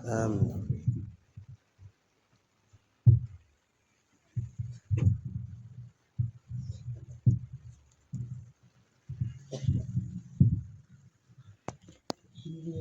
Amen. Baba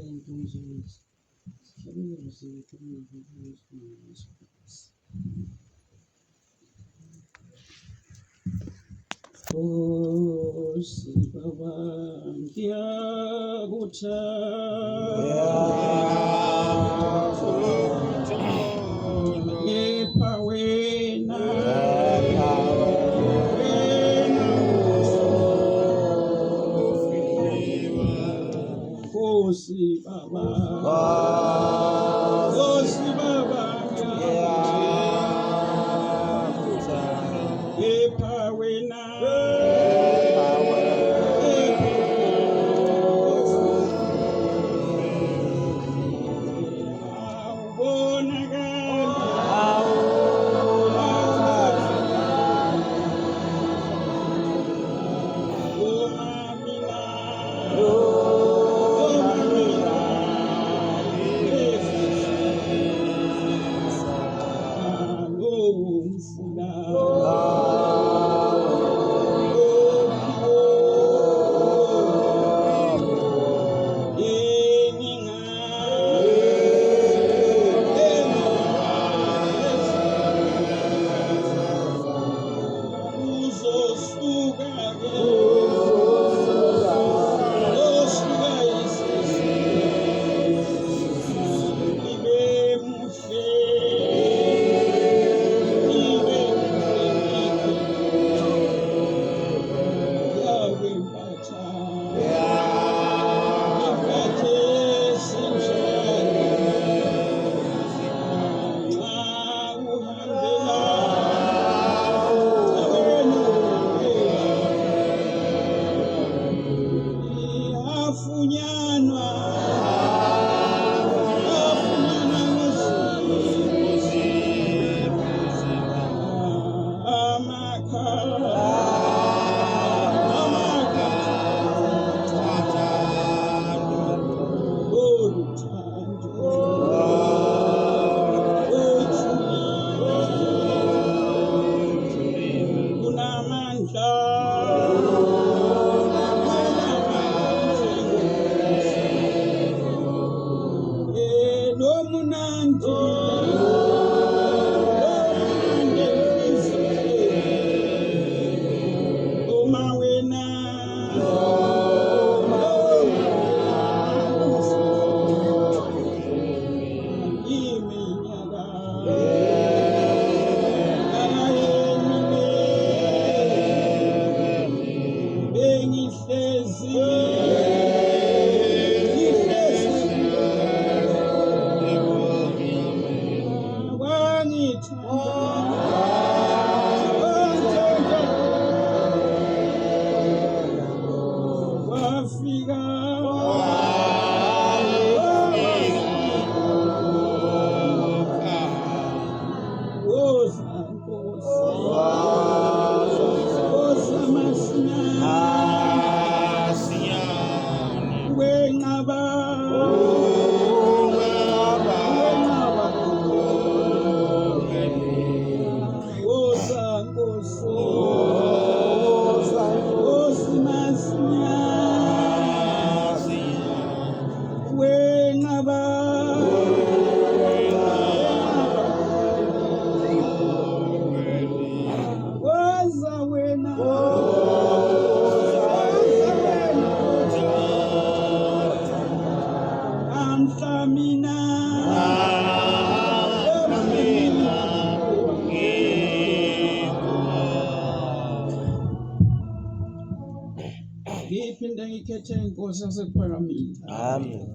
ngiphinde ngikhethe inkosi yasekuphakamile. Amen.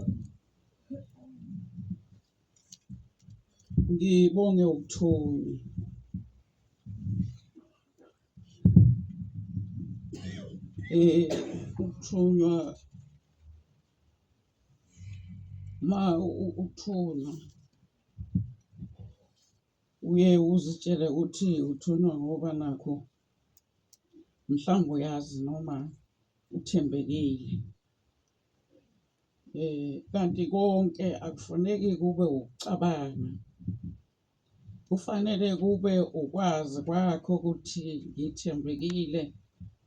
Ngibonge ukuthonya. Ukuthunywa ukuthunywa uye uzitshele ukuthi uthunywa ngoba nakho mhlawumbe uyazi noma uthembekile. Kanti konke akufaneki kube ukucabanga. Kufanele kube ukwazi kwakho ukuthi ngithembekile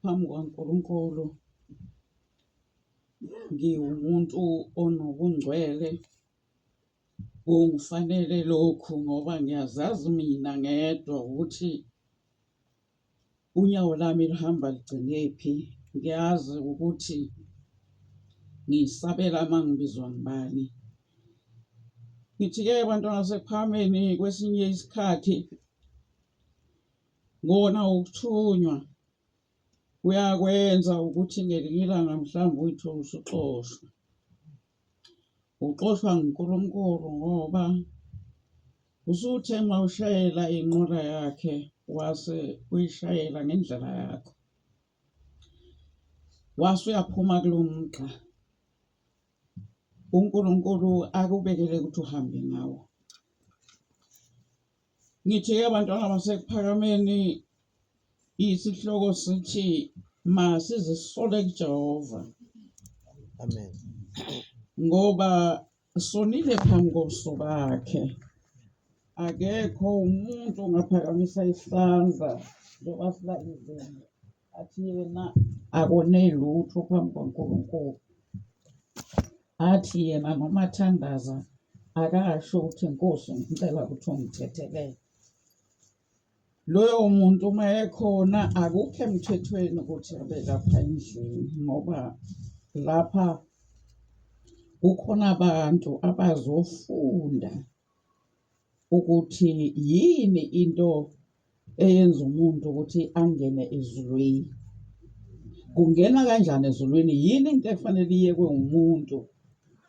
phambi kwaNkulunkulu. Ngiwumuntu onobungcwele. Kungifanele lokhu ngoba ngiyazazi mina ngedwa ukuthi unyawo lami luhamba ligcinephi. Ngiyazi ukuthi ngisabela mangibizwa ngibani. Ngithi-ke bantwana basePhakameni, kwesinye isikhathi ngona ukuthunywa kuyakwenza ukuthi ngelinye ilanga mhlawumbe uyithole usuxoshwa. Uxoshwa nguNkulunkulu ngoba usuthe uma ushayela inqola yakhe wase uyishayela ngendlela yakho, wase uyaphuma kulo mgqa, uNkulunkulu akubekele ukuthi uhambe ngawo. Ngithi-ke bantwana basePhakameni, isihloko sithi masizisole kuJehova. Amen. Ngoba sonile phambi kobuso bakhe. Akekho umuntu ongaphakamisa isandla njengoba silakizeni athi yena akone lutho phambi kwaNkulunkulu. Athi yena noma athandaza akasho ukuthi Nkosi ngicela ukuthi ungithethelele. Loyo muntu uma ekhona akukho emthethweni ukuthi abe lapha endlini, ngoba lapha kukhona abantu abazofunda ukuthi yini into eyenza umuntu ukuthi angene ezulwini. Kungena kanjani ezulwini? Yini into efanele iyekwe umuntu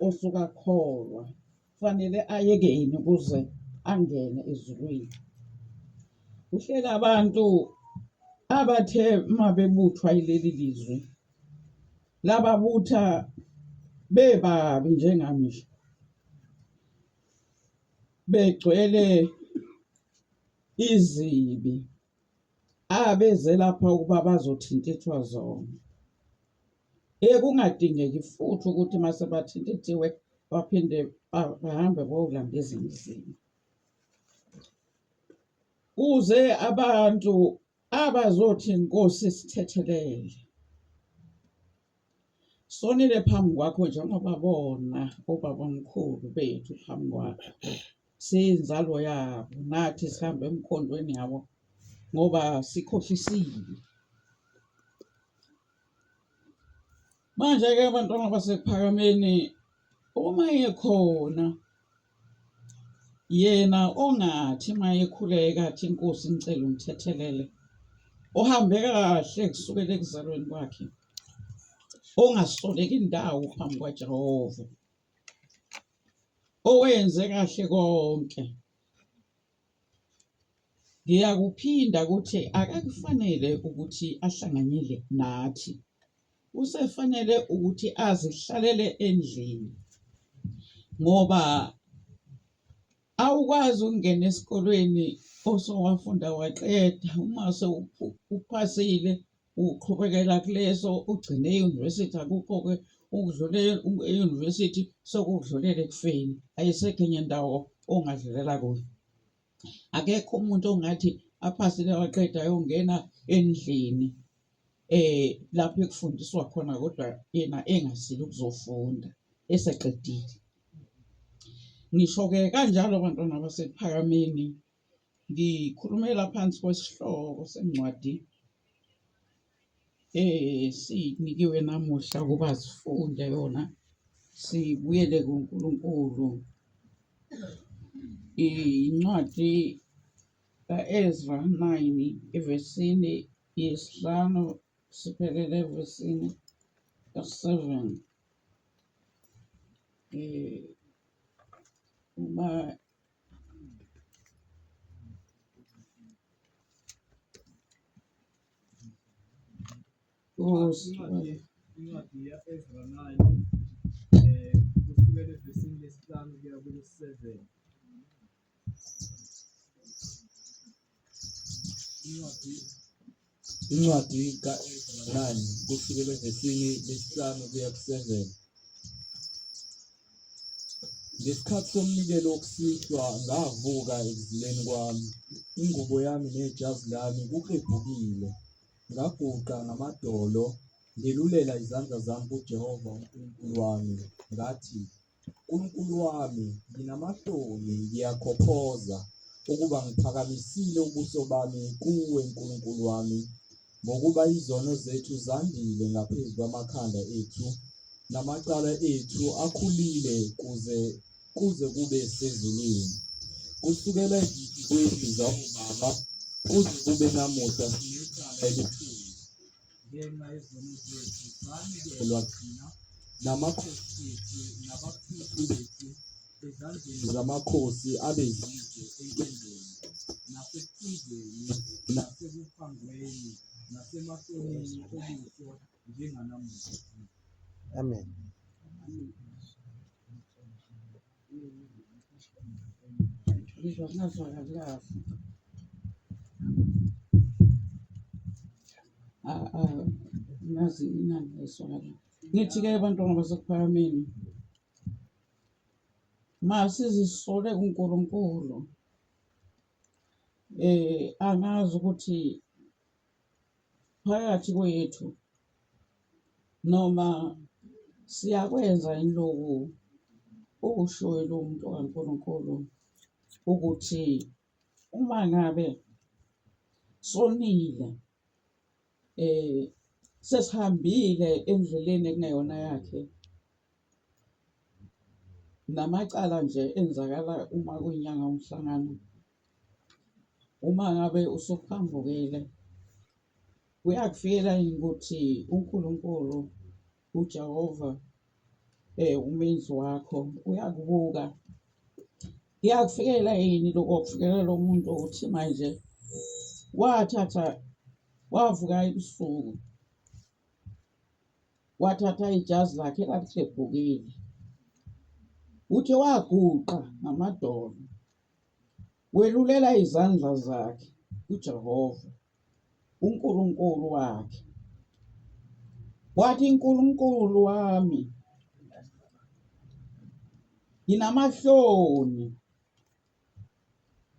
osuka kholwa? Kufanele ayeke yini ukuze angene ezulwini? Kuhlela abantu abathe mabebuthwa yileli lizwe, lababutha bebabi njengami nje, begcwele izibi, abeze lapha ukuba bazothintithwa zona. Kungadingeki futhi ukuthi mase bathintithiwe baphinde bahambe bayolanda ezindlini. Kuze abantu abazothi Nkosi sithethelele. Sonile phambi kwakho njengoba bona obabamkhulu bethu phambi kwakho, siyinzalo yabo, nathi sihambe emkhondweni yabo ngoba sikhohlisile. Manje-ke abantwana basePhakameni, uma ekhona yena ongathi uma ekhuleka athi Nkosi ngicela ungithethelele, ohambe kahle kusukela ekuzalweni kwakhe, ongasoleki indawo phambi kwaJehova, owenze kahle konke, ngiyakuphinda ukuthi akakufanele ukuthi ahlanganyele nathi. Usefanele ukuthi azihlalele endlini, ngoba awukwazi ukungena esikolweni osowafunda waqeda. Uma uphasile uqhubekela kuleso ugcine e-university, akukho-ke ukudlule e-university sokudlulela ekufeni. Ayisekho enye indawo ongadlulela kuyo. Akekho umuntu ongathi aphasile waqeda ayongena endlini lapho ekufundiswa khona kodwa yena engasile ukuzofunda eseqedile. Ngisho-ke kanjalo bantwana basePhakameni, ngikhulumela phansi kwesihloko sencwadi sinikiwe namuhla ukuba sifunde yona, sibuyele kuNkulunkulu. Incwadi ka-Ezra 9 evesini yesihlanu siphelele evesini ka-7. Uma incwadi ya-Ezra 9 kusukela evesini lesihlanu kuya kwelesi-7. Incwadi ka-9 kusukela evesini lesihlanu kuya ku-7. Ngesikhathi somnikelo wokusihlwa ngavuka ekuzileni kwami, ingubo yami nejazi lami kuklebhukile. Ngaguqa ngamadolo, ngelulela izandla zami kuJehova uNkulunkulu wami, ngathi, "Nkulunkulu wami, nginamahloni, ngiyakhophoza ukuba ngiphakamisile ubuso bami kuwe, Nkulunkulu wami, ngokuba izono zethu zandile ngaphezu kwamakhanda ethu, namacala ethu akhulile kuze kube sezulwini. Kusukela ezinsukweni zabobaba kuze kube namuhla sinecala elikhulu. Ngenxa yezono zethu sanikelwa thina namakhosi ethu nabaphristi bethu ezandleni zamakhosi abezizwe enkembeni, nasekuthunjweni, nasekuphangweni, nasemahlonini obuso njenganamuhla." Amen. Ngizwa ngingazwakali kahle. Ngazi inani leswakala. Ngithi-ke bantwana basekuphakameni, masizisole kuNkulunkulu, angazi ukuthi phakathi kwethu noma siyakwenza yini lokhu okushoyo lo muntu kaNkulunkulu ukuthi uma ngabe sonile sesihambile endleleni ekungeyona yakhe, namacala nje enzakala uma kuyinyanga umhlangano, uma ngabe usuphambukile, kuyakufikela yini ukuthi uNkulunkulu uJehova umenzi wakho uyakubuka? Kuyakufikela yini lokho kufikela lo muntu ukuthi manje wavuka ebusuku, wathatha ijazi lakhe elaklebhukile, uthi waguqa ngamadolo, welulela izandla zakhe kuJehova uNkulunkulu wakhe, wathi, "Nkulunkulu wami, nginamahloni,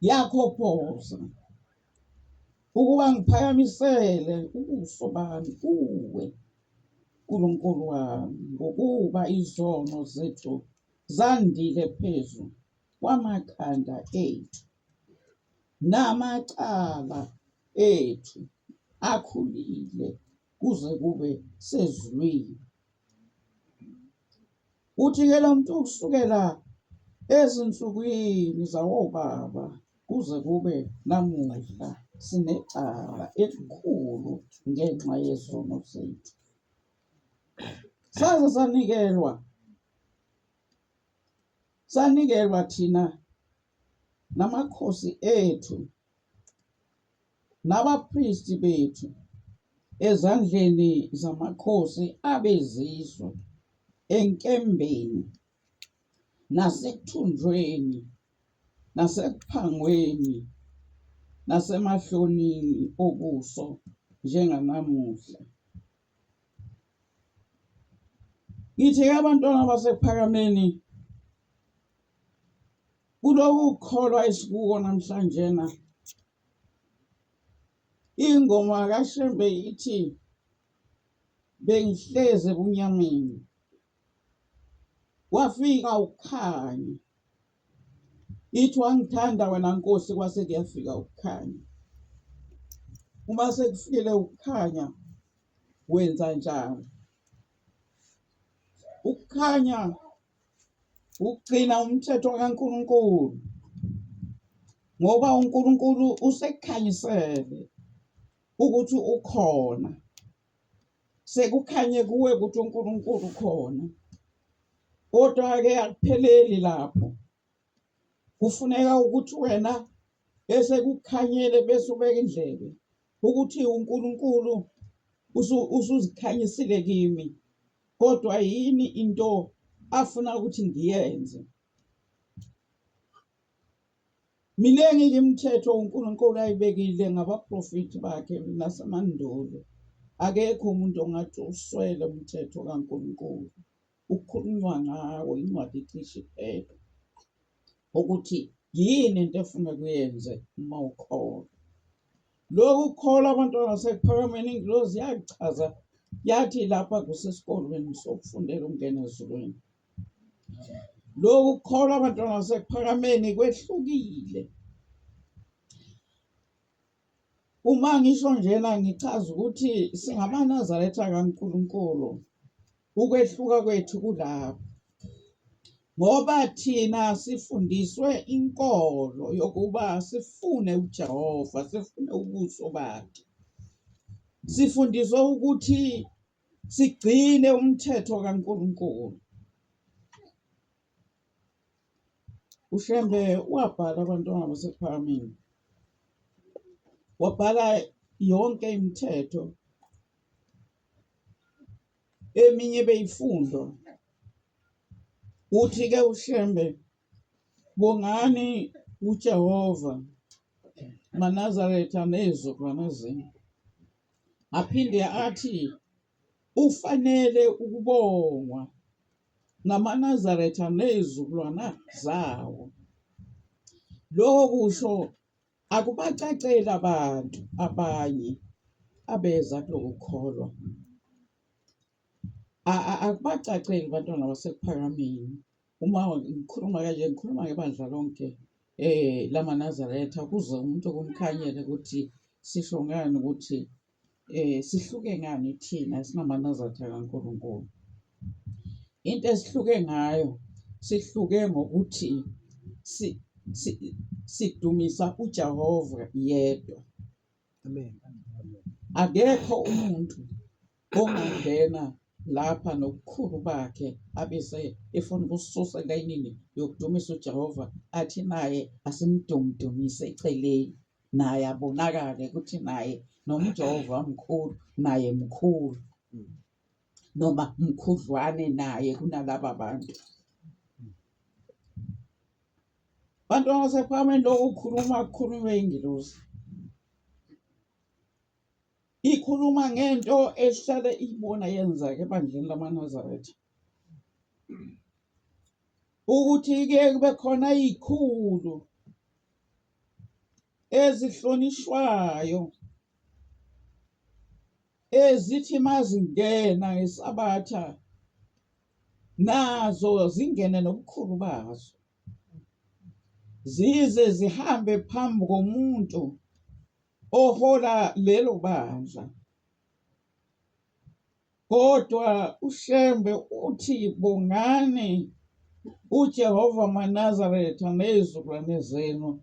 yakhophoza ukuba ngiphakamisele ubuso bami kuwe, Nkulunkulu wami, ngokuba izono zethu zandile phezu kwamakhanda ethu, namacala ethu akhulile kuze kube sezulwini." Uthi-ke lo muntu kusukela ezinsukwini zawobaba kuze kube namuhla sinecala elikhulu ngenxa yezono zethu. Saze sanikelwa thina namakhosi ethu nabaphristi bethu ezandleni zamakhosi abezizwe enkembeni, nasekuthunjweni, nasekuphangweni, nasemahlonini obuso njenganamuhla. Ngithi-ke abantwana basekuphakameni, kuloku kukholwa esikuko namhlanje ingoma kaShembe ithi, "Bengihlezi ebunyameni, kwafika ukukhanya." Ithi wangithanda wena Nkosi, kwase kuyafika ukukhanya. Uma sekufikile ukukhanya, wenza njani? Ukukhanya ukugcina umthetho kaNkulunkulu, ngoba uNkulunkulu usekukhanyisele ukuthi ukhona, sekukhanye kuwe ukuthi uNkulunkulu ukhona. Kodwa-ke akupheleli lapho, kufuneka ukuthi wena esekukhanyele bese ubeka indlebe ukuthi uNkulunkulu usuzikhanyisile kimi, kodwa yini into afuna ukuthi ngiyenze. Miningi imithetho uNkulunkulu ayibekile ngabaprofeti bakhe nasemandulo. Akekho umuntu ongathi uswele umthetho kaNkulunkulu. Ukukhulunywa ngawo incwadi icishe iphele. ukuthi yini into efuna kuyenze uma ukholwa. Lokhu kukholwa abantwana basekuphakameni, ingilosi yachaza yathi lapha kusesikolweni sokufundela ukungena ezulwini. Lokhu kukholwa abantwana basekuphakameni kwehlukile. Uma ngisho njena ngichaza ukuthi singamanazaretha kaNkulunkulu, ukwehluka kwethu kulapho. Ngoba thina sifundiswe inkolo yokuba sifune uJehova, sifune ubuso bakhe. Sifundiswe ukuthi sigcine umthetho kaNkulunkulu. uShembe wabhala abantwana basekuphakameni, wabhala yonke imithetho, eminye beyifundwa. Uthi-ke uShembe, bongani uJehova maNazaretha nezizukulwane zenu. Aphinde athi ufanele ukubongwa ngamaNazaretha nezizukulwana zawo. Lokho kusho akubacaceli abantu abanye abeza kulokukholwa. Akubacaceli bantwana basekuphakameni. Uma ngikhuluma kanje ngikhuluma ngebandla lonke lamaNazaretha, kuze umuntu okumkhanyele ukuthi sisho ngani ukuthi sihluke ngani thina esingamaNazaretha kaNkulunkulu. Into esihluke ngayo, sihluke ngokuthi sidumisa uJehova yedwa. Amen. Akekho umuntu ongangena lapha nobukhulu bakhe abese efuna ukususa elayinini yokudumisa uJehova athi naye asimdumise eceleni, naye abonakale ukuthi naye noma uJehova mkhulu, naye mkhulu, noma mkhudlwane naye kunalaba bantu. Bantu basekuphakameni lokhu kukhulunywe ingilosi. Ikhuluma ngento ehlale ibona yenzeka ebandleni lamaNazaretha. Ukuthi-ke kube khona izikhulu ezihlonishwayo ezithi mazingena ngesabatha nazo zingene nobukhulu bazo, zize zihambe phambi komuntu ohola lelo bandla. Kodwa uShembe uthi bongani uJehova maNazaretha nezizukulwane zenu.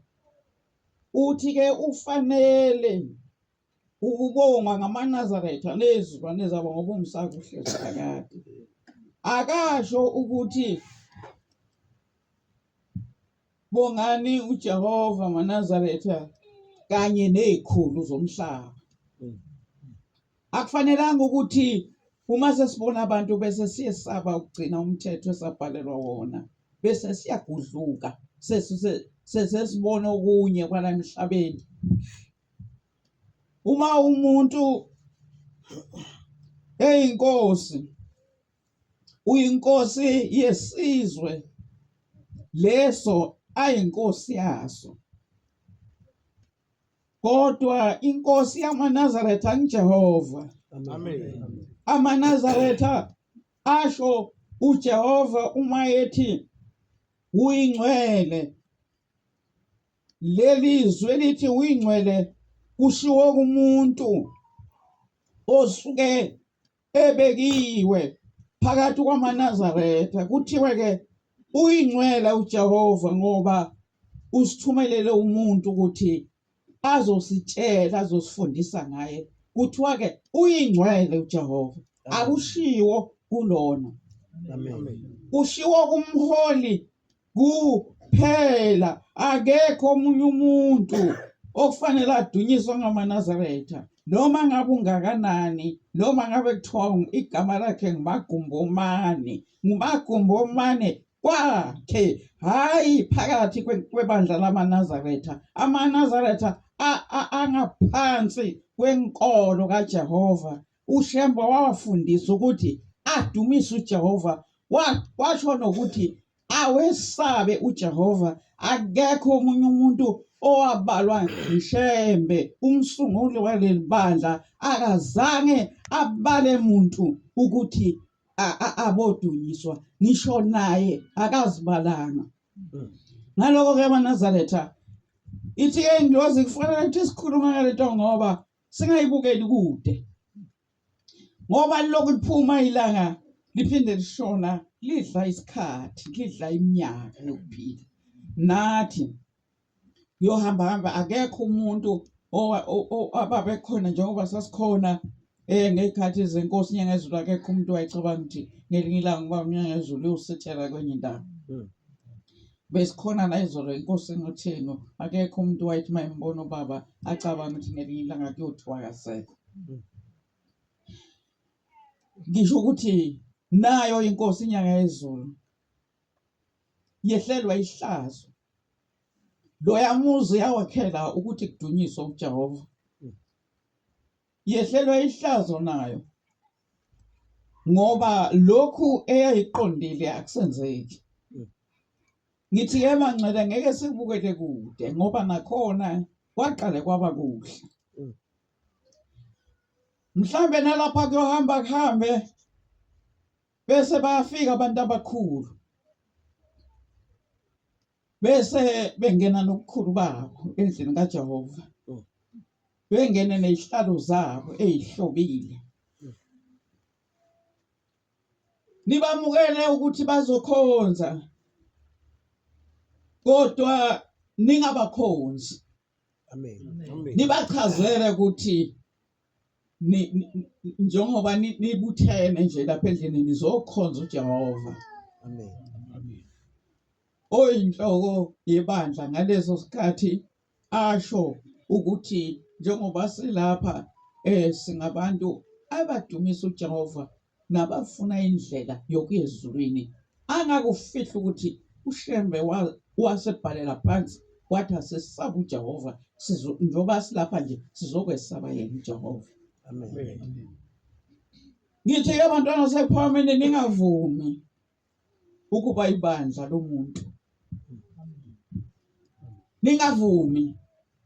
Uthi-ke ufanele ukubongwa ngamaNazaretha nezizukulwane zabo ngoba umsakuhlezi phakade. Akasho ukuthi bongani uJehova maNazaretha kanye nezikhulu zomhlaba. Akufanelanga ukuthi uma sesibona abantu bese siyesaba ukugcina umthetho esabhalelwa wona, bese siyagudluka sesibona okunye kwala emhlabeni. Uma umuntu eyinkosi, uyinkosi yesizwe leso ayinkosi yaso. Kodwa inkosi yamaNazaretha nguJehova. Amen. AmaNazaretha asho uJehova uma ethi uyingcwele. Lelizwe lithi uyingcwele kushiwo kumuntu osuke ebekiwe phakathi kwamaNazaretha. Kuthiwe-ke uyingcwele uJehova ngoba usithumelele umuntu ukuthi azositshela, azosifundisa ngaye. Kuthiwa-ke uyingcwele uJehova, akushiwo kulona. Amen. Kushiwo kumholi kuphela. Akekho omunye umuntu okufanele adunyiswe ngamaNazaretha, noma ngabe ungakanani, noma ngabe kuthiwa igama lakhe nguMagumbomane. nguMagumbomane kwakhe, hayi phakathi kwebandla lamaNazaretha. AmaNazaretha angaphansi kwenkolo kaJehova. uShembe wawafundisa ukuthi adumise uJehova, washo nokuthi awesabe uJehova, akekho omunye umuntu owabalwa ngishembe umsunguli waleli bandla akazange abale muntu ukuthi abodunyiswa ngisho naye akazibalanga. Ngaloko ke amaNazaretha ithi ke ingilosi kufanele ukuthi sikhulume ngalento ngoba singayibukeli kude, ngoba lokhu liphuma ilanga liphinde lishona lidla isikhathi, lidla iminyaka yokuphila. Nathi yohamba akekho umuntu ababe khona njengoba sasikhona ngezikhathi zenkosi inyanga yezulu, akekho umuntu wayecabanga ukuthi ngelinye ilanga ngoba inyanga yezulu uyosithela kwenye indawo. Besikhona la izolo inkosi engothengo, akekho umuntu wayethi mayimbona ubaba acabanga ukuthi ngelinye ilanga kuyothiwa akasekho. Ngisho ukuthi nayo inkosi inyanga yezulu yehlelwa ihlazo, loya muzi yawakhela ukuthi kudunyiswe uJehova, yehlelwa ihlazo nayo ngoba lokhu eyayiqondile akusenzeki. Ngithi ke Manxele ngeke sikubukele kude ngoba nakhona kwaqale kwaba kuhle. Mhlambe nalapha kuyohamba kuhambe bese bayafika abantu abakhulu, bese bengena nokukhulu babo endlini kaJehova, bengene nezihlalo zabo ezihlobile, nibamukele ukuthi bazokhonza kodwa ningabakhonzi. Amen. Nibachazele ukuthi njengoba nibuthene nje lapha endlini nizokhonza uJehova. Amen. Oyinhloko yebandla ngaleso sikhathi asho ukuthi njengoba silapha singabantu abadumisa uJehova nabafuna indlela yokuya ezulwini, angakufihla ukuthi uShembe wasebhalela phansi wathi asesaba uJehova, njengoba silapha nje sizokwesaba yena uJehova. Amen. Ngithi ke abantwana basePhalamende ningavumi ukuba ibandla lomuntu, ningavumi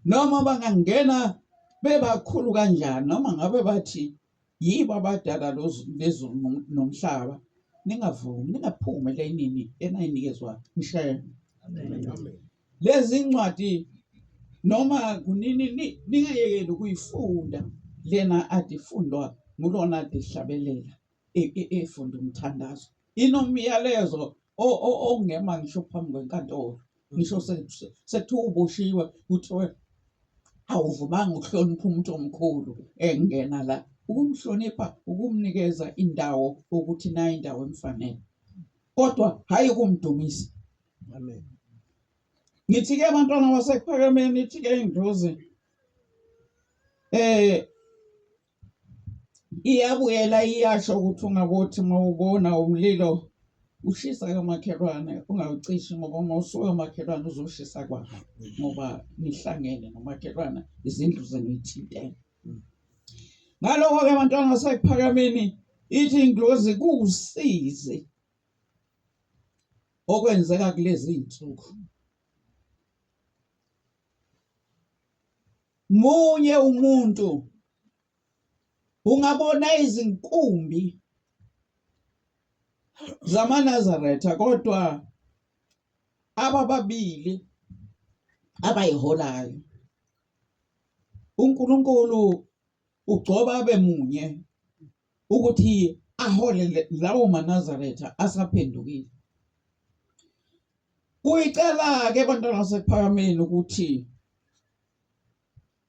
noma bangangena bebakhulu kanjani, noma ngabe bathi yibo abadala lezulu nomhlaba, ningavumi, ningaphume lenini enayinikezwa uShembe. Lezi incwadi noma kunini ningayekeli ukuyifunda lena adifundwa ngulona adihlabelela efunda umthandazo, inomyalezo ongema ngisho phambi kwenkantolo, ngisho sekuthiwa uboshiwe kuthiwe awuvumanga ukuhlonipha umuntu omkhulu engena la, ukumhlonipha ukumnikeza indawo ukuthi nayo indawo emfanele, kodwa hayi ukumdumisa. Amen. Ngithi ke abantwana basePhalamende, ithi ke indlozi iyabuyela iyasho ukuthi ungabothi mawubona umlilo ushisa kamakhelwane ungawucishi, ngoba uma usuka kamakhelwane uzoshisa kwakho ngoba nihlangene nomakhelwane, izindlu zenithintene. Ngalokho-ke abantwana basePhalamende, ithi indlozi kuwusizi okwenzeka kulezi insuku. Munye umuntu ungabona izinkumbi zamaNazaretha, kodwa ababili abayiholayo uNkulunkulu ugcoba abe munye ukuthi ahole lawo maNazaretha asaphendukile. Kuyicela-ke abantwana basePhalamende ukuthi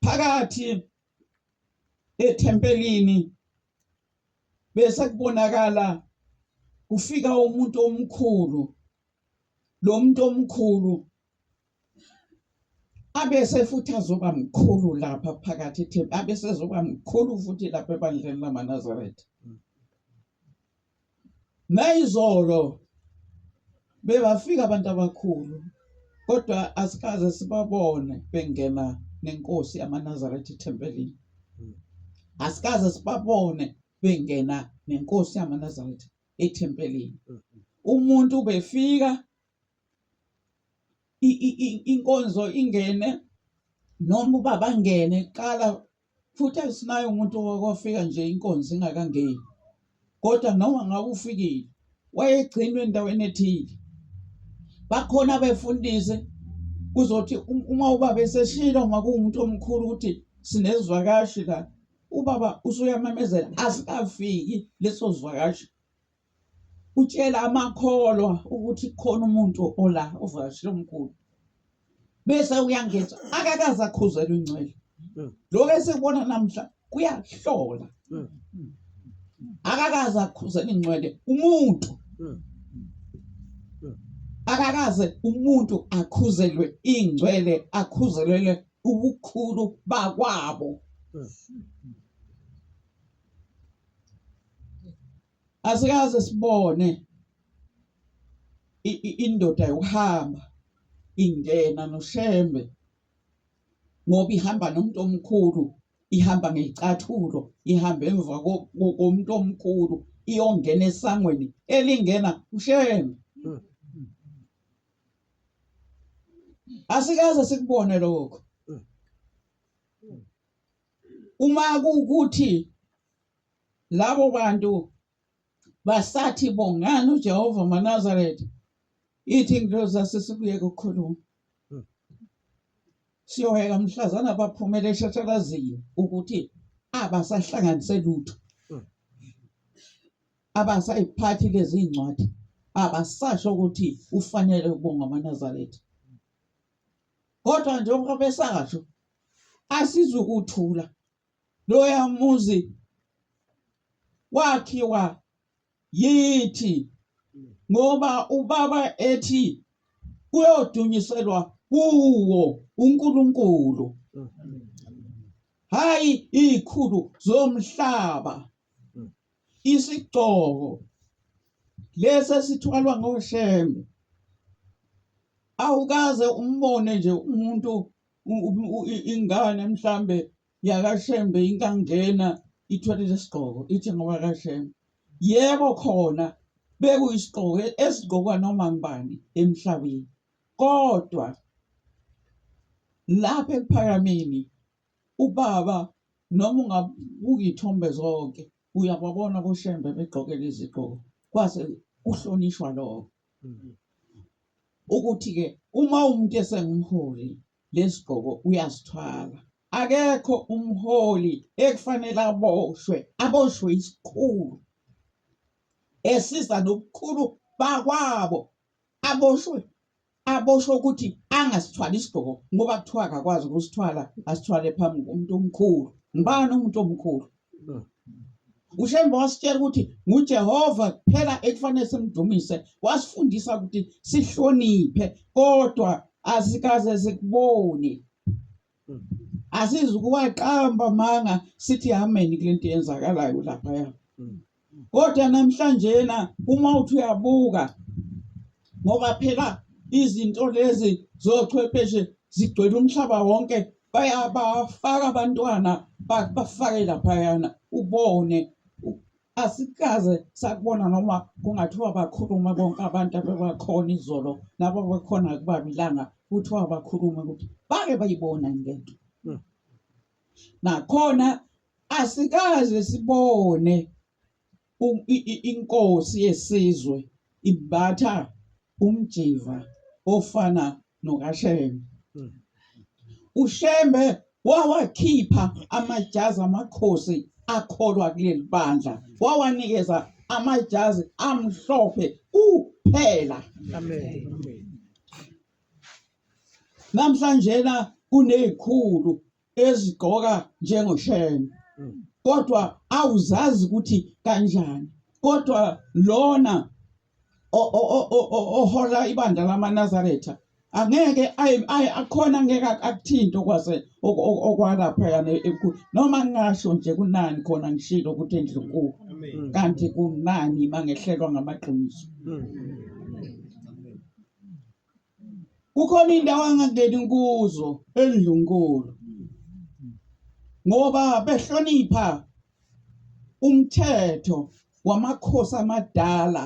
phakathi ethempelini bese kubonakala kufika umuntu omkhulu, lo muntu omkhulu abese futhi azoba mkhulu lapha phakathi ethempelini, abese azoba mkhulu futhi lapha ebandleni lamaNazaretha. Nayizolo bebafika abantu abakhulu, kodwa asikaze sibabone bengena nenkosi yamaNazaretha ethempelini. Asikaze sibabone bengena nenkosi yamaNazaretha ethempelini. Umuntu befika inkonzo ingene noma ubaba angene qala futhi asinayo umuntu owafika nje inkonzo ingakangeni kodwa noma ngabe ufikile wayegcinwe endaweni ethile bakhona befundise kuzothi uma ubaba eseshilo uma kuwumuntu omkhulu ukuthi sinezivakashi la ubaba usuyamemezela asikafiki leso sivakashi utshela amakholwa ukuthi khona umuntu ola ovakashile omkhulu bese uyangeza akakaze akhuzelwe ingcwele lokho esikubona namhla kuyahlola akakaze akhuzele ingcwele umuntu akakaze umuntu akhuzelwe ingcwele akhuzelwe ubukhulu bakwabo asikaze sibone indoda yokuhamba ingena noShembe ngoba ihamba nomuntu omkhulu ihamba ngecathulo ihamba emva komuntu omkhulu iyongena esangweni elingena uShembe asikaze sikubone lokho uma kukuthi labo bantu basathi bongani uJehova maNazaretha ithi ngiloza sesibuyeke ukukhuluma siyoyeka mhlazana baphumele eshashalazini ukuthi abasahlanganise lutho abasayiphathi lezi incwadi abasasho ukuthi ufanele ukubonga amaNazaretha kodwa njengoba besasho asizukuthula loya muzi wakhiwa yithi ngoba ubaba ethi kuyodunyiselwa kuwo uNkulunkulu hayi ikhulu zomhlaba isigcoko lesi sithwalwa ngoShembe awukaze umbone nje umuntu ingane mhlambe yakaShembe inkangena ithwele lesigqoko ithi ngoba kaShembe yebo khona bekuyisigqoko esigqokwa noma ngubani emhlabeni kodwa lapha ePhakameni ubaba noma ungabuka ithombe zonke uyababona boShembe begqoke lezi zigqoko kwase uhlonishwa lokho ukuthi ke uma umuntu esengumholi lesigqoko uyasithwala akekho umholi ekufanele aboshwe isikhulu esiza nobukhulu bakwabo aboshwe ukuthi angasithwala isigqoko ngoba kuthiwa akakwazi ukusithwala asithwale phambi komuntu omkhulu ngibani umuntu omkhulu uShembe wasitshela ukuthi nguJehova kuphela ekufanele simdumise wasifundisa ukuthi sihloniphe kodwa asikaze sikubone asizukuwaqamba manga sithi amen kulento yenzakalayo lapha kodwa namhlanje uma uthi uyabuka ngoba phela izinto lezi zochwepheshe zigcwele umhlaba wonke bayabafaka abantwana bafake lapha ubone asikaze sakubona noma kungathiwa bakhuluma bonke abantu abakhona izolo nabo bakhona kubabilanga kuthiwa bakhuluma ukuthi bake bayibona ngento nakhona asikaze sibone inkosi yesizwe ibatha umjiva ofana nokaShembe uShembe wawakhipha amajazi amakhosi akholwa kuleli bandla wawanikeza amajazi amhlophe kuphela Amen. namhlanje kunezikhulu ezigqoka njengoShembe kodwa awuzazi ukuthi kanjani kodwa lona ohola ibandla lamaNazaretha angeke akhona ngeke akuthinto kwase okwalapha noma ngingasho nje kunani khona ngishilo ukuthi endlunkulu kanti kunani mangehlelwa ngamaqiniso kukhona indawo angangeni kuzo endlunkulu ngoba behlonipha umthetho wamakhosi amadala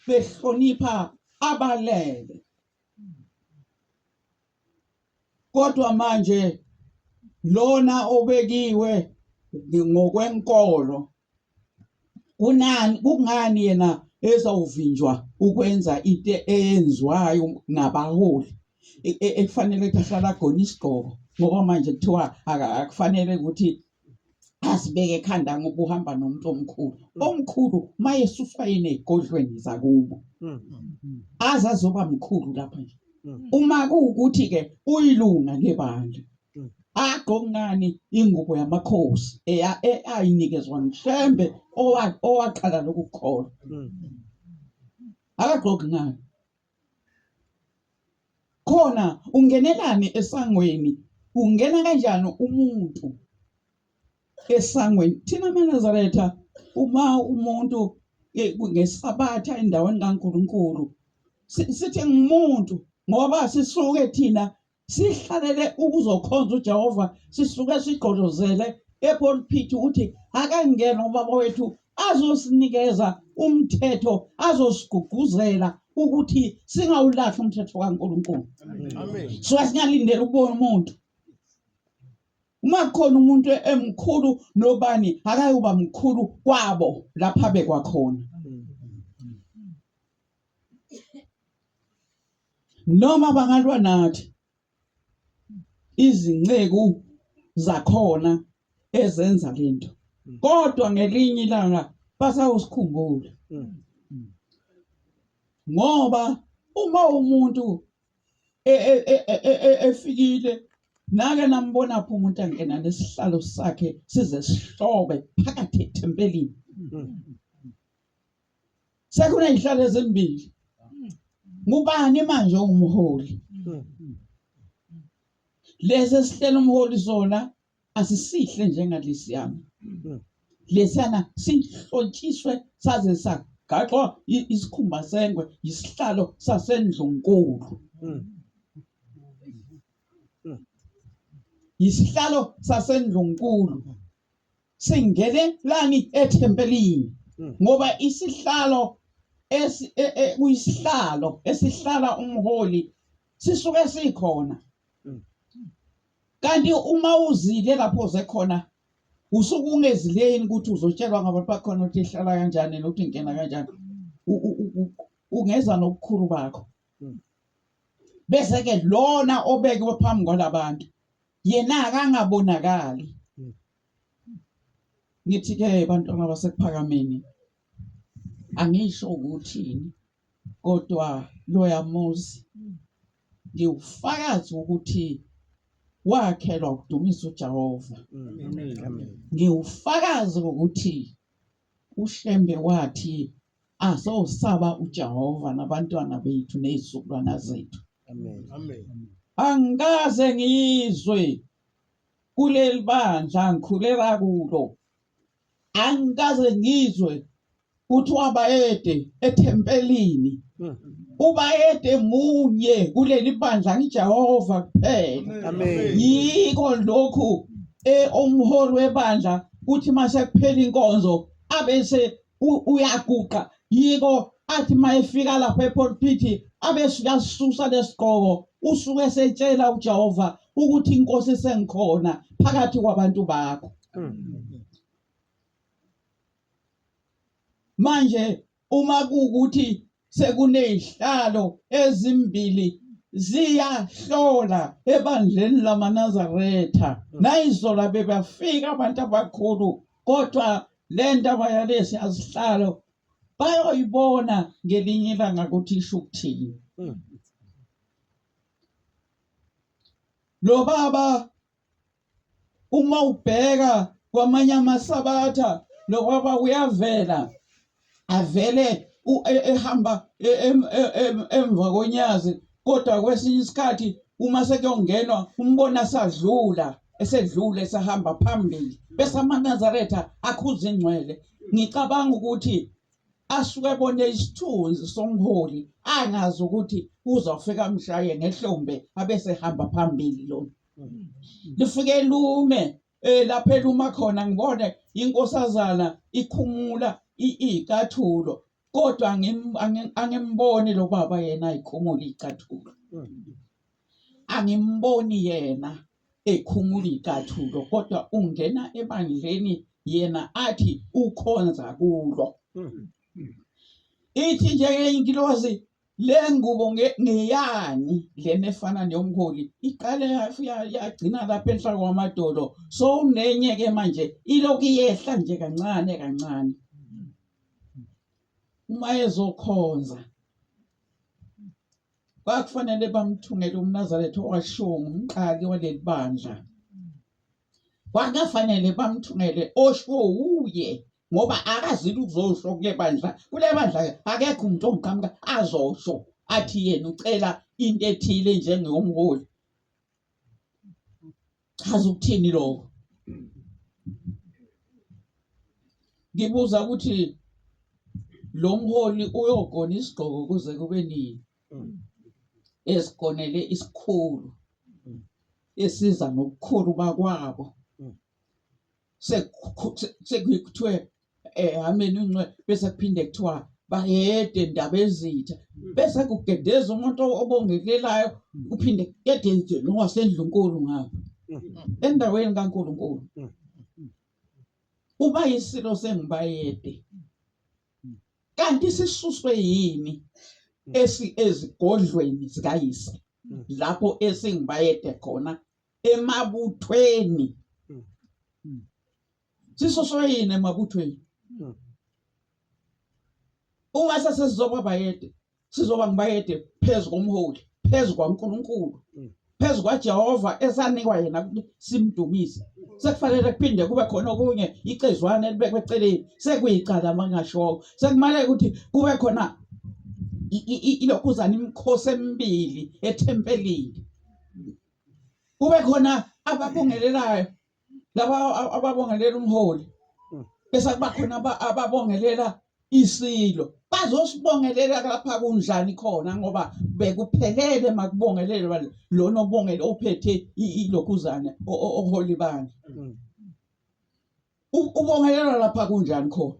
behlonipha abalele kodwa manje lona obekiwe ngokwenkolo kungani yena ezawuvinjwa ukwenza into eyenziwayo ngabaholi ekufanele ukuthi ahlala agone isigqoko ngoba manje kuthiwa akufanele ukuthi asibeke ekhanda ngoba uhamba nomuntu omkhulu mayesuswa yini ey'godlweni zakubo azoba mkhulu lapha nje uma kuwukuthi-ke uyilunga lebandla agqokungani ingubo yamakhosi ayinikezwa nguHlembe owaqala lokhu kukholwa akagqoki ngani khona ungenelani esangweni ungena kanjani umuntu esangweni thina amaNazaretha uma umuntu ngesabatha endaweni kaNkulunkulu sithi ngumuntu ngoba sisuke thina sihlalele ukuzokhonza uJehova sisuke sigqolozele epulpit ukuthi akangena ubaba wethu azosinikeza umthetho azosiguguzela ukuthi singawulahli umthetho kaNkulunkulu Amen. so asingalindela ukubona umuntu uma khona umuntu emkhulu nobani akayoba mkhulu kwabo lapha bekwakhona noma bangalwa nathi izinceku zakhona ezenza lento kodwa ngelinye ilanga basawusikhumbula ngoba uma umuntu efikile nake nambona pho umuntu angena nesihlalo sakhe size sihlobe phakathi ethempelini sekunezihlalo ezimbili ngubani manje umholi lesi sihlelo umholi zona asisihle njengalesiyana lesiyana sihlontshiswe saze sagaxwa isikhumba sengwe isihlalo sasendlunkulu isihlalo sasendlunkulu singene lani ethempelini ngoba isihlalo kuyisihlalo esihlala umholi sisuke sikhona kanti uma uzile lapho zekhona usuke ungezileni ukuthi uzotshelwa ngabantu bakhona ukuthi ihlala kanjani nokuthi ingena kanjani ungeza nobukhulu bakho bese ke lona obekiwe phambi kwalabantu yena akangabonakali ngithi ke bantwana basekuphakameni angisho ukuthini kodwa loyamuzi ngiwufakazi ukuthi wakhelwa ukudumisa uJehova ngiwufakazi ukuthi uHlembe wathi azosaba uJehova nabantwana bethu nezizukulwana zethu angikaze ngizwe kuleli bandla ngikhulela kulo angikaze ngizwe uthi wabayede ethempelini ubayede munye kuleli bandla ngiJehova kuphela yiko lokhu umholi webandla uthi mase kuphela inkonzo abese uyaguqa yiko athi mayefika lapha epulpit abese uyasusa lesigqoko usuke esetshela uJehova ukuthi inkosi sengikhona phakathi kwabantu bakho manje uma kuukuthi sekunezihlalo ezimbili ziyahlola ebandleni lamaNazaretha nayizola bebafika abantu abakhulu kodwa le ndaba yalesi yazihlalo bayoyibona ngelinye ilanga ukuthi isho ukuthini lo baba uma ubheka kwamanye amasabatha lo baba uyavela avele ehamba emva konyazi kodwa kwesinye isikhathi uma sekuyongenwa umbona sadlula esedlule esahamba phambili bese amaNazaretha akhuza ingcwele ngicabanga ukuthi asuke ebone isithunzi somholi angazi ukuthi uzofika amshaye ngehlombe abese hamba phambili lo lifike lume lapha eluma khona ngibone inkosazana ikhumula icathulo kodwa angimboni lo baba yena ayikhumula icathulo angimboni yena ekhumula icathulo kodwa ungena ebandleni yena athi ukhonza kulo. Ithi nje ingilosi le ngubo ngeyani lena efana nomholi iqale yagcina lapha enhla kwamadolo so unenye ke manje ilokhu iyehla nje kancane kancane. Uma ezokhonza kwakufanele bamthungele umNazaretha owashiwo ngumqali waleli bandla. Kwakafanele bamthungele oshiwo uye ngoba akazile ukuzosho kule bandla akekho umuntu ongiqhamuka azosho athi yena ucela into ethile njengomholi. Chaza ukuthini lokho? Ngibuza ukuthi lo mholi uyogona isigqoko kuze kube nini? Esigonele isikhulu esiza nokukhulu bakwabo. Sekuthiwe ameni uncwe bese kuphinde kuthiwa bayede indaba ezitha bese kugedeza umuntu obongelelayo kuphinde kugedeze nowasendlunkulu ngapha endaweni kaNkulunkulu. Uba yisilo sengibayede kanti sisuswe yini ezigodlweni zikayise lapho esingibayede khona emabuthweni. Sisuswe yini emabuthweni? Uma sesizoba bayede sizoba ngibayede phezu komholi, phezu kwaNkulunkulu, phezu kwaJehova esanikwa yena ukuthi simdumise. Sekufanele kuphinde kube khona okunye icezwana elibekwe eceleni sekuyicala mangasho sekumele ukuthi kube khona ilokhuzana imikhosi emibili ethempelini. Kube khona ababongelelayo laba ababongelela umholi bese kuba khona ababongelela isilo. Bazosibongelela lapha kunjani khona ngoba bekuphelele makubongelelwa lona obongela ophethe ilokhuzana oholi bani. Ubongelelwa lapha kunjani khona?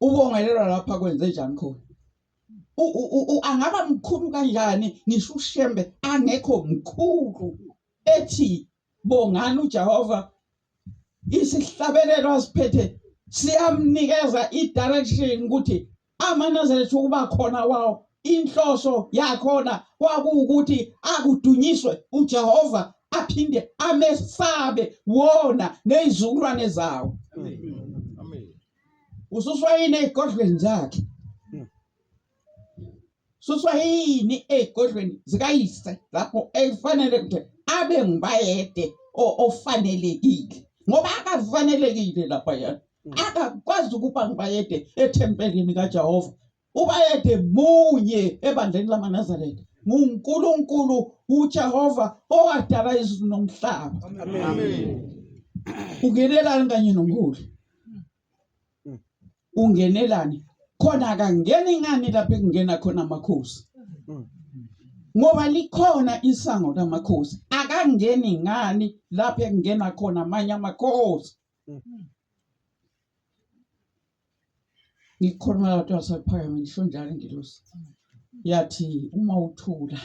Ubongelelwa lapha kwenze njani khona? Angaba mkhulu kanjani ngisho uShembe angekho mkhulu ethi bongani uJehova isihlabelelo asiphethe siyamnikeza i-direction ukuthi amaNazaretha ukuba khona wawo inhloso yakhona kwakuwukuthi akudunyiswe uJehova aphinde amesabe wona nezizukulwane zawo. Ususwa yini ey'godlweni zakhe? Ususwa yini ey'godlweni zikayise lapho efanele ukuthi abe ngibayede ofanelekile ngoba akafanelekile lapha yana akakwazi ukuba ngibayede ethempelini kaJehova. Ubayede munye ebandleni lamaNazaretha nguNkulunkulu uJehova owadala izulu nomhlaba. Ungenelani kanye nomholi? Ungenelani khona akangeni ngani lapho ekungena khona amakhosi ngoba likhona isango lamakhosi. Akangeni ngani lapho ekungena khona amanye amakhosi. Ngikhuluma labantu basephakeme ngisho njalo ingilosi yathi uma uthula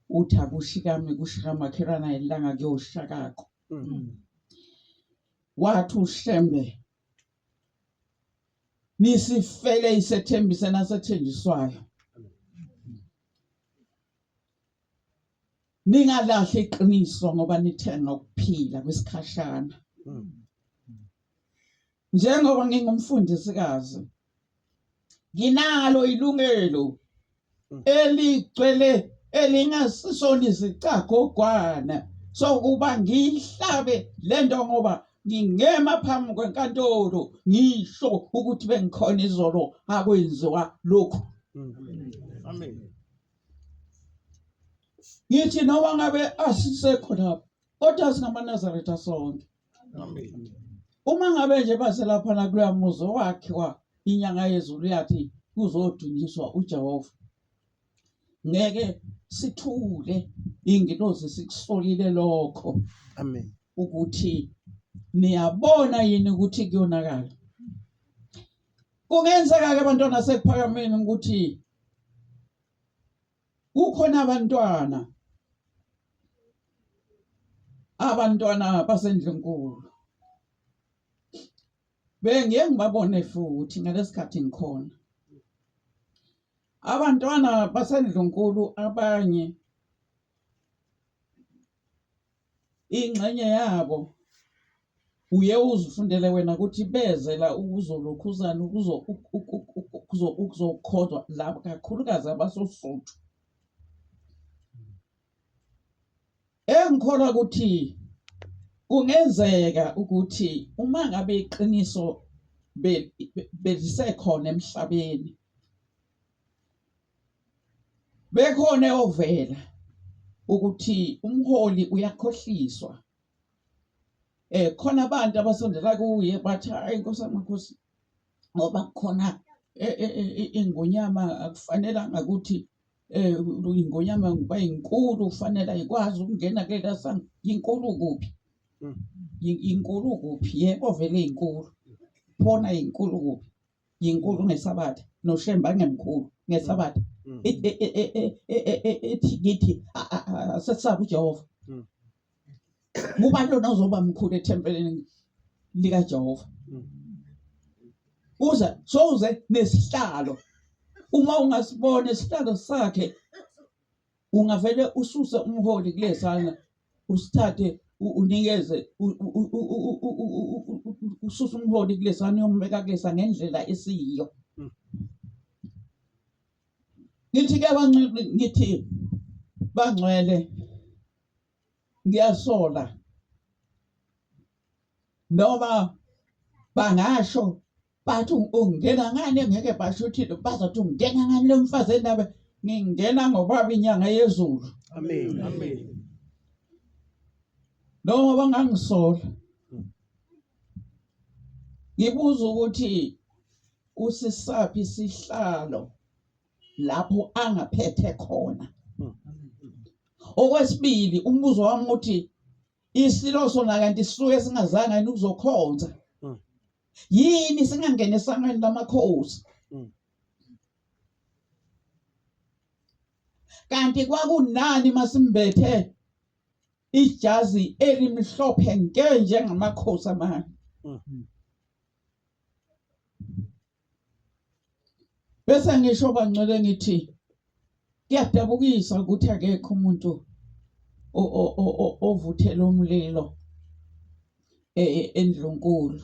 uthi akushikami kushika makhelwana ilanga kuyoshakakho. Wathi uShembe nisifele isethembise nasethenjiswayo. Ningalahli iqiniso ngoba nithenga ukuphila kwesikhashana. Njengoba ngingumfundisikazi nginalo ilungelo eligcwele elingasisona izicagogwana sokuba ngihlabe lento ngoba ngingema phambi kwenkantolo ngisho ukuthi bengikhona izolo akwenziwa lokhu. Ngithi noma ngabe asisekho lapho kodwa singamaNazaretha sonke. Uma ngabe nje baselapha na kuya muzo wakhiwa inyanga yezulu yathi kuzodunyiswa uJehova ngeke sithule ingilosi sikusolile lokho. Amen. Ukuthi niyabona yini ukuthi kuyonakala. Kungenzeka ke abantwana sekuphakameni ukuthi kukhona abantwana basendlunkulu bengiye ngibabone futhi ngalesikhathi ngikhona abantwana basendlunkulu abanye ingxenye yabo uye uzifundele wena ukuthi beze la ukuzolokhuzana ukuzokhodwa labo kakhulukazi abasosuthu engikholwa ukuthi kungenzeka ukuthi uma ngabe iqiniso belisekhona emhlabeni bekhona ovela ukuthi umholi uyakhohliswa khona abantu abasondela kuye bathi hayi Nkosi amakhosi ngoba kukhona ingonyama akufanelanga ukuthi ingonyama ngoba inkulu kufanele ayikwazi ukungena kulela sango inkulu kuphi inkulu kuphi yebo vele inkulu phona inkulu kuphi inkulu ngesabatha noshemba ngemkhulu ngesabatha ethi ngithi sesaba uJehova kuba lona uzoba mkhulu ethempelini lika Jehova uze nesihlalo uma ungasibona isihlalo sakhe ungavele ususe umholi kulesana usithathe unikeze ususe umholi kulesana uyombeka kulesa ngendlela esiyiyo ngithi bangcwele ngiyasola noma bangasho bathi ungena ngane ngeke basho ukuthi bazathi ungena ngane lo mfazi endabe ngingena ngoba inyanga yezulu Amen. amen noma bangangisola ngibuza ukuthi usisaphi isihlalo lapho angaphethe khona okwesibili umbuzo wami uthi isilo sona kanti sisuke singazange ukuzokhonza yini singangena esangweni lamakhosi kanti kwakunani masimbethe ijazi elimhlophe nke njengamakhosi amanye bese ngisho bangcwele ngithi kuyadabukisa ukuthi akekho umuntu ovuthela umlilo endlunkulu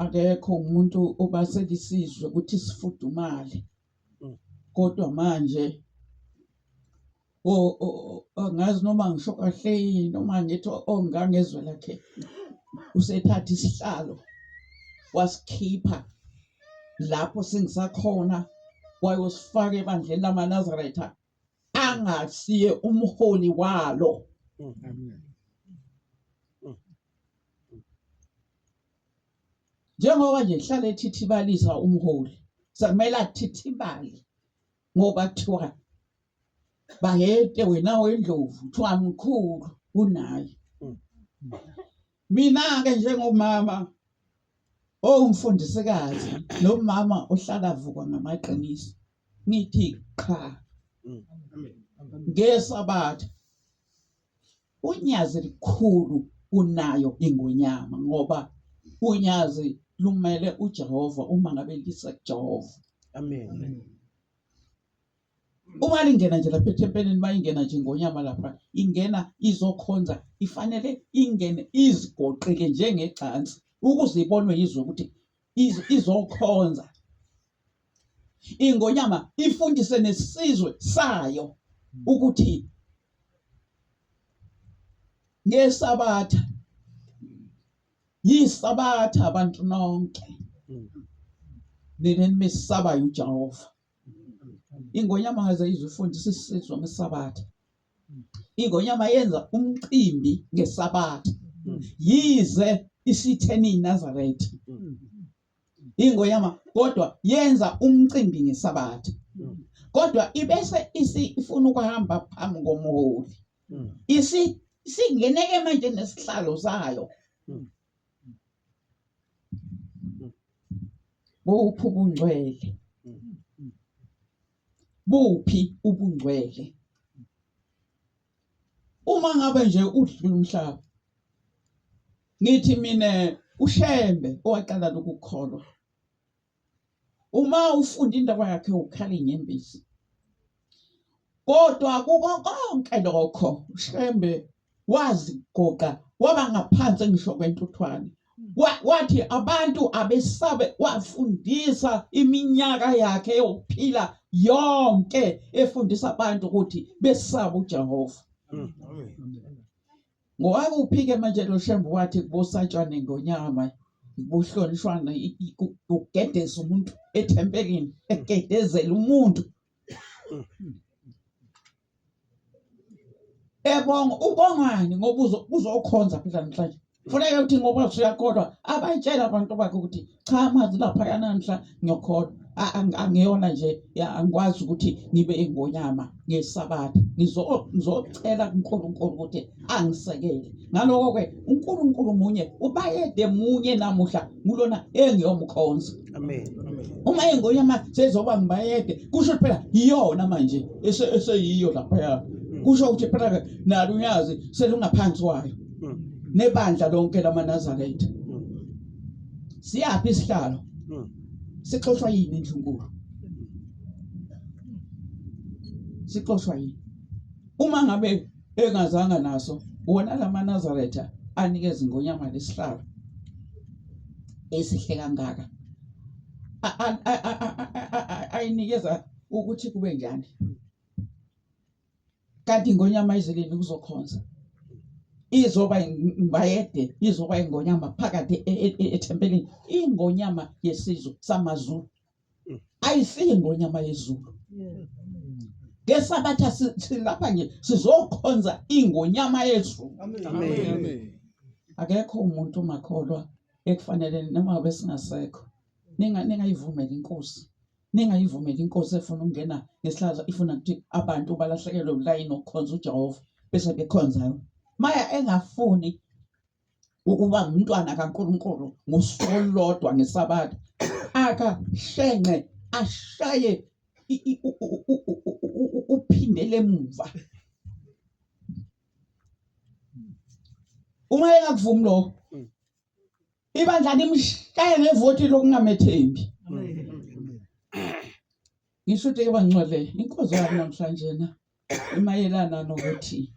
akekho umuntu obaselisizwe ukuthi sifudumale kodwa manje angazi noma ngisho kahle noma ngithi ongangezwe lakhe usethatha isihlalo wasikhipha lapho singisakhona wayosifaka ebandleni lamaNazaretha angasiye umholi walo njengoba nje hlale ethithibalisa umholi sekumele athithibale ngoba kuthiwa bayede wena wendlovu kuthiwa mkhulu kunaye mina-ke njengomama owumfundisikazi nomama ohlala avukwa ngamaqiniso ngithi qha ngesabatha unyazi likhulu unayo ingonyama ngoba unyazi lumele uJehova uma ngabe lisekuJehova Amen. uma lingena nje lapha ethempelini bayingena nje ingonyama lapha ingena izokhonza ifanele ingene izigoqile njengegcansi ukuze ibonwe yizwe ukuthi izokhonza ingonyama ifundise nesizwe sayo ukuthi ngesabatha yisabatha abantu nonke nini mesabayo uJehova ingonyama ngaze izifundisa isizwe ngesabatha ingonyama yenza umcimbi ngesabatha yize isitheni iNazaretha ingonyama kodwa yenza umcimbi ngesabatha kodwa ibese ifuna ukuhamba phambi komholi isingeneke manje nesihlalo sayo bophu bungcwele buphi ubungcwele. Uma ngabe nje udlula umhlaba, ngithi mina uShembe owaqala lokukholwa, uma ufunda indaba yakhe ukhala inyembezi, kodwa kuko konke lokho uShembe wazigoqa waba ngaphansi ngisho kwentuthwane. Wathi abantu abesabe, wafundisa iminyaka yakhe yokuphila yonke efundisa abantu ukuthi besabe uJehova. Ngowakuphi-ke manje lo Shembe wathi kubosatshwane ngonyama, kubuhlonishwana, ukugedeza umuntu ethempelini, egedezela umuntu. Ubongani ngoba uzokhonza phela namhlanje. Kufuneka ukuthi ngoba usuyakholwa abayitshela abantu bakhe ukuthi cha, amazi lapha yanamhla ngiyokholwa, angiyona nje, angikwazi ukuthi ngibe ingonyama ngesabatha, ngizocela kuNkulunkulu ukuthi angisekele. Ngaloko-ke uNkulunkulu munye, ubayede munye namuhla ngulona engiyomkhonza. Uma ingonyama sezoba ngibayede, kusho phela iyona manje eseyiyo laphaya. Kusho ukuthi phela nalo unyazi selungaphansi wayo, nebandla lonke lamaNazaretha. Siyaphi isihlalo? Sixoshwa yini indlunkulu? Sixoshwa yini? Uma ngabe engazanga naso, wona lamaNazaretha anikeza ingonyama lesihlalo esihle kangaka, ayinikeza ukuthi kube njani? Kanti ingonyama izeleni kuzokhonza, izoba ngibayede, izoba ingonyama phakathi ethempelini, ingonyama yesizwe samaZulu, ayisiyo ingonyama yezulu. Ngesabatha silapha nje sizokhonza ingonyama yezulu. Akekho umuntu umakholwa ekufanele noma ngabe singasekho ningayivumela inkosi, ningayivumela inkosi efuna ukungena ngesihlaza, ifuna ukuthi abantu balahlekelwe ulayini okukhonza uJehova bese bekhonzayo. Maya engafuni ukuba umntwana kaNkulunkulu ngosuku olulodwa ngesabatha, akashenqe ashaye uphindele emuva. Uma engakuvumi lo, ibandla limshaye ngevoti lokungamethembi. Ngisho ukuthi bangcwele inkosi yami namhlanje na imayelana nokuthi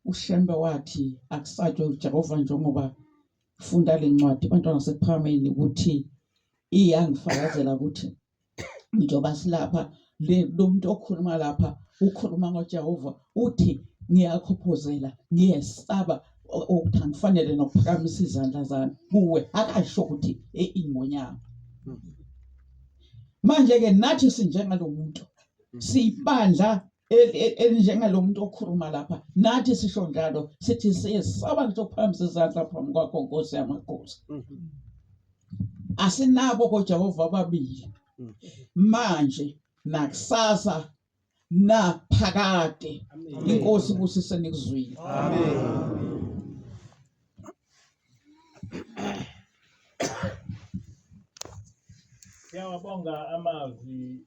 uShembe wathi akusatshwe uJehova njengoba funda lencwadi abantwana sephameni ukuthi iyangifakazela ukuthi njengoba silapha lo muntu okhuluma lapha ukhuluma ngoJehova, uthi ngiyakhophozela, ngiyesaba ukuthi angifanele nokuphakamisa izandla zami kuwe, akasho ukuthi ingonyama. Manje-ke nathi sinjengalo muntu, sibandla elinjengalo muntu okhuluma lapha, nathi sisho njalo sithi siyesaba ukuphakamisa izandla phambi kwakho Nkosi yamakhosi. Asinabo koJehova ababili, manje nakusasa naphakade. Inkosi ibusise nikuzwile. Siyawabonga amazwi